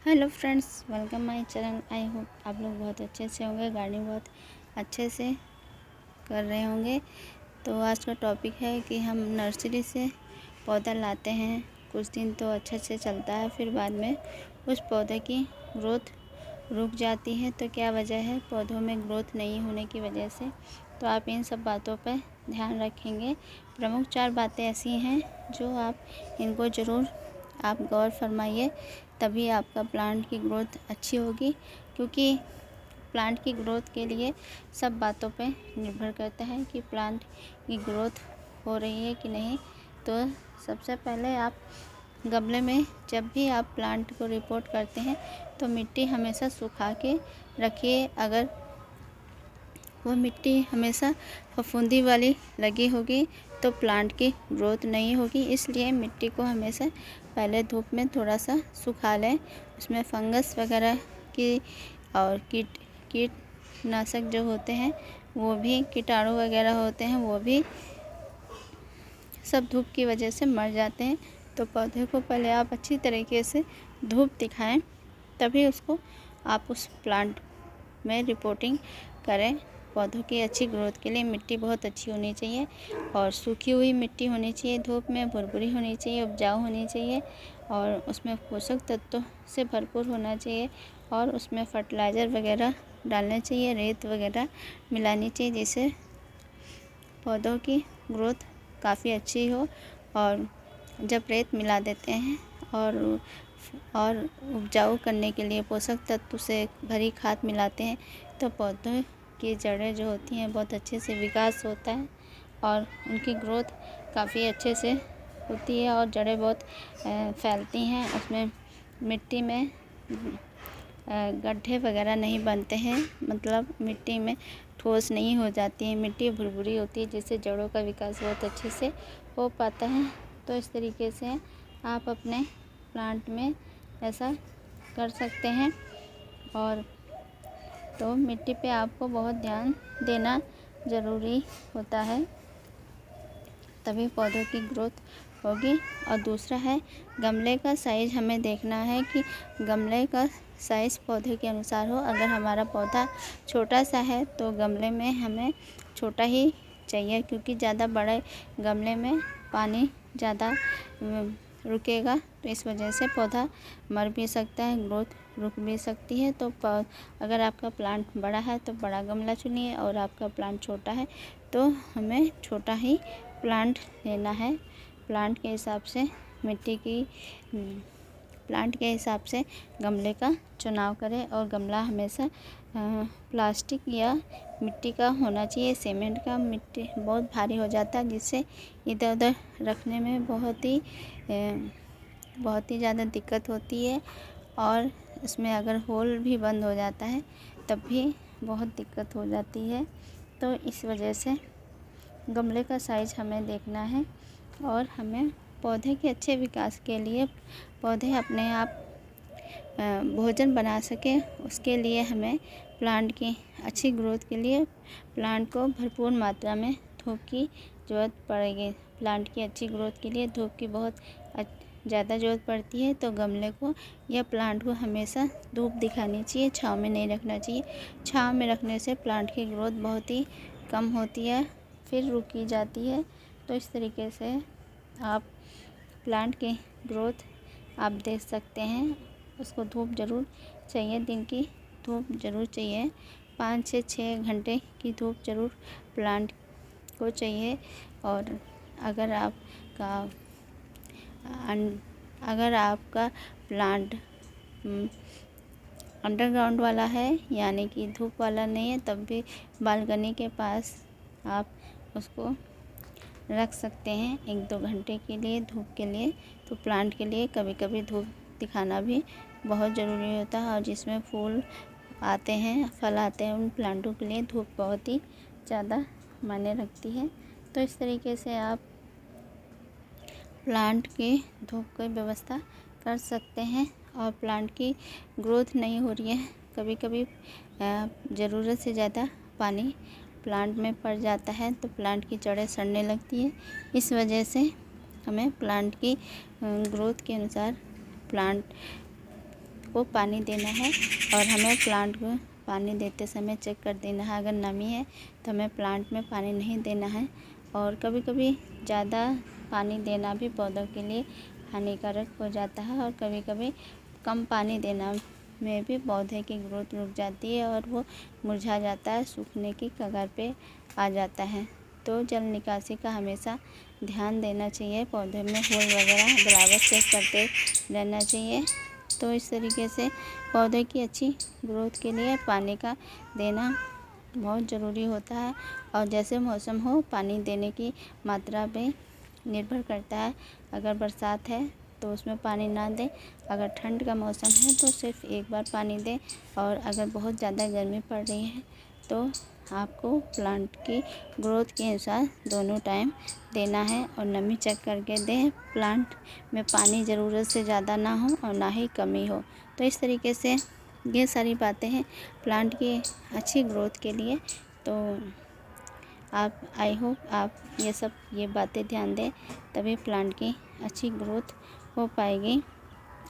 Hello friends, welcome my channel. I hope आप लोग बहुत अच्छे से होंगे, गार्डनिंग बहुत अच्छे से कर रहे होंगे। तो आज का टॉपिक है कि हम नर्सरी से पौधा लाते हैं, कुछ दिन तो अच्छे से चलता है, फिर बाद में उस पौधे की ग्रोथ रुक जाती है। तो क्या वजह है पौधों में ग्रोथ नहीं होने की वजह से, तो आप इन सब बातों पर ध्यान रखेंगे। प्रमुख 4 बातें ऐसी हैं जो आप इनको ज़रूर आप गौर फरमाइए, तभी आपका प्लांट की ग्रोथ अच्छी होगी। क्योंकि प्लांट की ग्रोथ के लिए सब बातों पे निर्भर करता है कि प्लांट की ग्रोथ हो रही है कि नहीं। तो सबसे पहले आप गमले में जब भी आप प्लांट को रिपोर्ट करते हैं तो मिट्टी हमेशा सुखा के रखिए। अगर वो मिट्टी हमेशा फफूंदी वाली लगी होगी तो प्लांट की ग्रोथ नहीं होगी। इसलिए मिट्टी को हमेशा पहले धूप में थोड़ा सा सुखा लें। उसमें फंगस वगैरह की और कीटनाशक जो होते हैं वो भी, कीटाणु वगैरह होते हैं वो भी सब धूप की वजह से मर जाते हैं। तो पौधे को पहले आप अच्छी तरीके से धूप दिखाएं, तभी उसको आप उस प्लांट में रिपोर्टिंग करें। पौधों की अच्छी ग्रोथ के लिए मिट्टी बहुत अच्छी होनी चाहिए और सूखी हुई मिट्टी होनी चाहिए, धूप में भुरभुरी होनी चाहिए, उपजाऊ होनी चाहिए और उसमें पोषक तत्वों से भरपूर होना चाहिए और उसमें फर्टिलाइज़र वगैरह डालना चाहिए, रेत वगैरह मिलानी चाहिए, जिससे पौधों की ग्रोथ काफ़ी अच्छी हो। और जब रेत मिला देते हैं और उपजाऊ करने के लिए पोषक तत्व से भरी खाद मिलाते हैं तो पौधों की जड़ें जो होती हैं बहुत अच्छे से विकास होता है और उनकी ग्रोथ काफ़ी अच्छे से होती है और जड़ें बहुत फैलती हैं। उसमें मिट्टी में गड्ढे वगैरह नहीं बनते हैं, मतलब मिट्टी में ठोस नहीं हो जाती है, मिट्टी भुरभुरी होती है, जिससे जड़ों का विकास बहुत अच्छे से हो पाता है। तो इस तरीके से आप अपने प्लांट में ऐसा कर सकते हैं। और तो मिट्टी पे आपको बहुत ध्यान देना ज़रूरी होता है, तभी पौधों की ग्रोथ होगी। और दूसरा है गमले का साइज़। हमें देखना है कि गमले का साइज़ पौधे के अनुसार हो। अगर हमारा पौधा छोटा सा है तो गमले में हमें छोटा ही चाहिए, क्योंकि ज़्यादा बड़े गमले में पानी ज़्यादा रुकेगा, तो इस वजह से पौधा मर भी सकता है, ग्रोथ रुक भी सकती है। तो अगर आपका प्लांट बड़ा है तो बड़ा गमला चुनिए और आपका प्लांट छोटा है तो हमें छोटा ही प्लांट लेना है। प्लांट के हिसाब से प्लांट के हिसाब से गमले का चुनाव करें और गमला हमेशा प्लास्टिक या मिट्टी का होना चाहिए। सीमेंट का मिट्टी बहुत भारी हो जाता है, जिससे इधर उधर रखने में बहुत ही ज़्यादा दिक्कत होती है और इसमें अगर होल भी बंद हो जाता है तब भी बहुत दिक्कत हो जाती है। तो इस वजह से गमले का साइज़ हमें देखना है और हमें पौधे के अच्छे विकास के लिए, पौधे अपने आप भोजन बना सके, उसके लिए हमें प्लांट की अच्छी ग्रोथ के लिए प्लांट को भरपूर मात्रा में धूप की ज़रूरत पड़ेगी। प्लांट की अच्छी ग्रोथ के लिए धूप की बहुत ज़्यादा ज़रूरत पड़ती है। तो गमले को या प्लांट को हमेशा धूप दिखानी चाहिए, छाँव में नहीं रखना चाहिए। छाँव में रखने से प्लांट की ग्रोथ बहुत ही कम होती है, फिर रुकी जाती है। तो इस तरीके से आप प्लांट की ग्रोथ आप देख सकते हैं। उसको धूप ज़रूर चाहिए, दिन की धूप ज़रूर चाहिए, 5 से 6 घंटे की धूप ज़रूर प्लांट को चाहिए। और अगर आपका प्लांट अंडरग्राउंड वाला है, यानी कि धूप वाला नहीं है, तब भी बालकनी के पास आप उसको रख सकते हैं 1-2 घंटे के लिए धूप के लिए। तो प्लांट के लिए कभी कभी धूप दिखाना भी बहुत ज़रूरी होता है और जिसमें फूल आते हैं, फल आते हैं, उन प्लांटों के लिए धूप बहुत ही ज़्यादा मायने रखती है। तो इस तरीके से आप प्लांट की धूप की व्यवस्था कर सकते हैं। और प्लांट की ग्रोथ नहीं हो रही है, कभी कभी ज़रूरत से ज़्यादा पानी प्लांट में पड़ जाता है तो प्लांट की जड़ें सड़ने लगती है। इस वजह से हमें प्लांट की ग्रोथ के अनुसार प्लांट को पानी देना है और हमें प्लांट को पानी देते समय चेक कर देना है। अगर नमी है तो हमें प्लांट में पानी नहीं देना है। और कभी कभी ज़्यादा पानी देना भी पौधों के लिए हानिकारक हो जाता है और कभी कभी कम पानी देना में भी पौधे की ग्रोथ रुक जाती है और वो मुरझा जाता है, सूखने की कगार पे आ जाता है। तो जल निकासी का हमेशा ध्यान देना चाहिए, पौधे में होल वगैरह बराबर चेक करते रहना चाहिए। तो इस तरीके से पौधे की अच्छी ग्रोथ के लिए पानी का देना बहुत ज़रूरी होता है और जैसे मौसम हो पानी देने की मात्रा पे निर्भर करता है। अगर बरसात है तो उसमें पानी ना दें, अगर ठंड का मौसम है तो सिर्फ एक बार पानी दें और अगर बहुत ज़्यादा गर्मी पड़ रही है तो आपको प्लांट की ग्रोथ के अनुसार दोनों टाइम देना है और नमी चेक करके दें। प्लांट में पानी ज़रूरत से ज़्यादा ना हो और ना ही कमी हो। तो इस तरीके से ये सारी बातें हैं प्लांट की अच्छी ग्रोथ के लिए। तो आप आई होप आप ये बातें ध्यान दें, तभी प्लांट की अच्छी ग्रोथ हो पाएगी।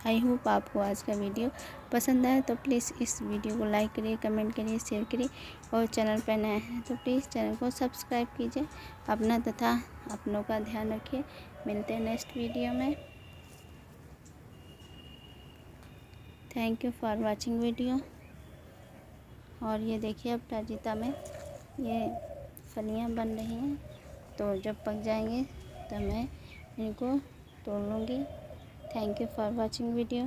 आई होप आपको आज का वीडियो पसंद आए तो प्लीज़ इस वीडियो को लाइक करिए, कमेंट करिए, शेयर करिए और चैनल पर नए हैं तो प्लीज़ चैनल को सब्सक्राइब कीजिए। अपना तथा अपनों का ध्यान रखिए। मिलते हैं नेक्स्ट वीडियो में। Thank you for watching video. और ये देखिए अब राजिता में ये फलियां बन रही हैं, तो जब पक जाएंगे तो मैं इनको तोड़ लूँगी। Thank you for watching video.